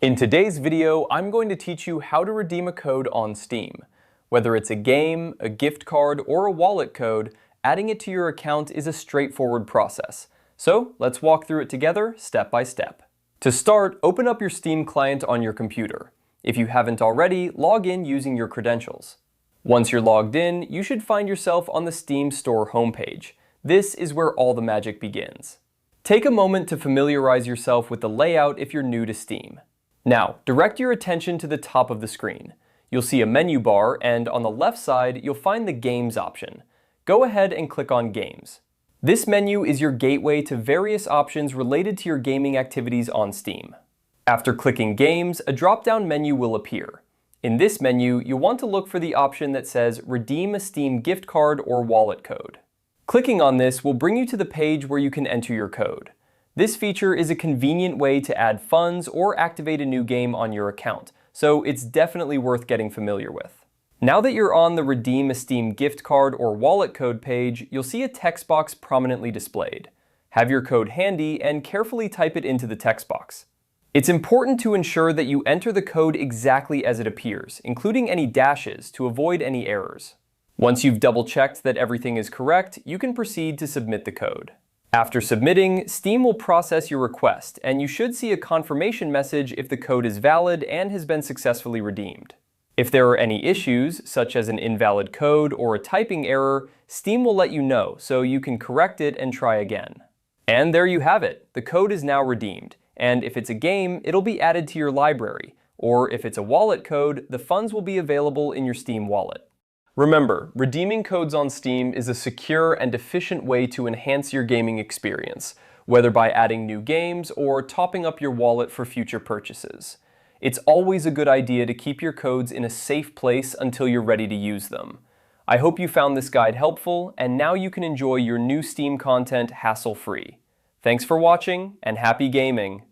In today's video, I'm going to teach you how to redeem a code on Steam. Whether it's a game, a gift card, or a wallet code, adding it to your account is a straightforward process. So let's walk through it together step by step. To start, open up your Steam client on your computer. If you haven't already, log in using your credentials. Once you're logged in, you should find yourself on the Steam Store homepage. This is where all the magic begins. Take a moment to familiarize yourself with the layout if you're new to Steam. Now, direct your attention to the top of the screen. You'll see a menu bar, and on the left side, you'll find the Games option. Go ahead and click on Games. This menu is your gateway to various options related to your gaming activities on Steam. After clicking Games, a drop-down menu will appear. In this menu, you'll want to look for the option that says Redeem a Steam gift card or wallet code. Clicking on this will bring you to the page where you can enter your code. This feature is a convenient way to add funds or activate a new game on your account, so it's definitely worth getting familiar with. Now that you're on the Redeem a Steam gift card or wallet code page, you'll see a text box prominently displayed. Have your code handy and carefully type it into the text box. It's important to ensure that you enter the code exactly as it appears, including any dashes, to avoid any errors. Once you've double-checked that everything is correct, you can proceed to submit the code. After submitting, Steam will process your request, and you should see a confirmation message if the code is valid and has been successfully redeemed. If there are any issues, such as an invalid code or a typing error, Steam will let you know so you can correct it and try again. And there you have it. The code is now redeemed, and if it's a game, it'll be added to your library, or if it's a wallet code, the funds will be available in your Steam wallet. Remember, redeeming codes on Steam is a secure and efficient way to enhance your gaming experience, whether by adding new games or topping up your wallet for future purchases. It's always a good idea to keep your codes in a safe place until you're ready to use them. I hope you found this guide helpful, and now you can enjoy your new Steam content hassle-free. Thanks for watching, and happy gaming!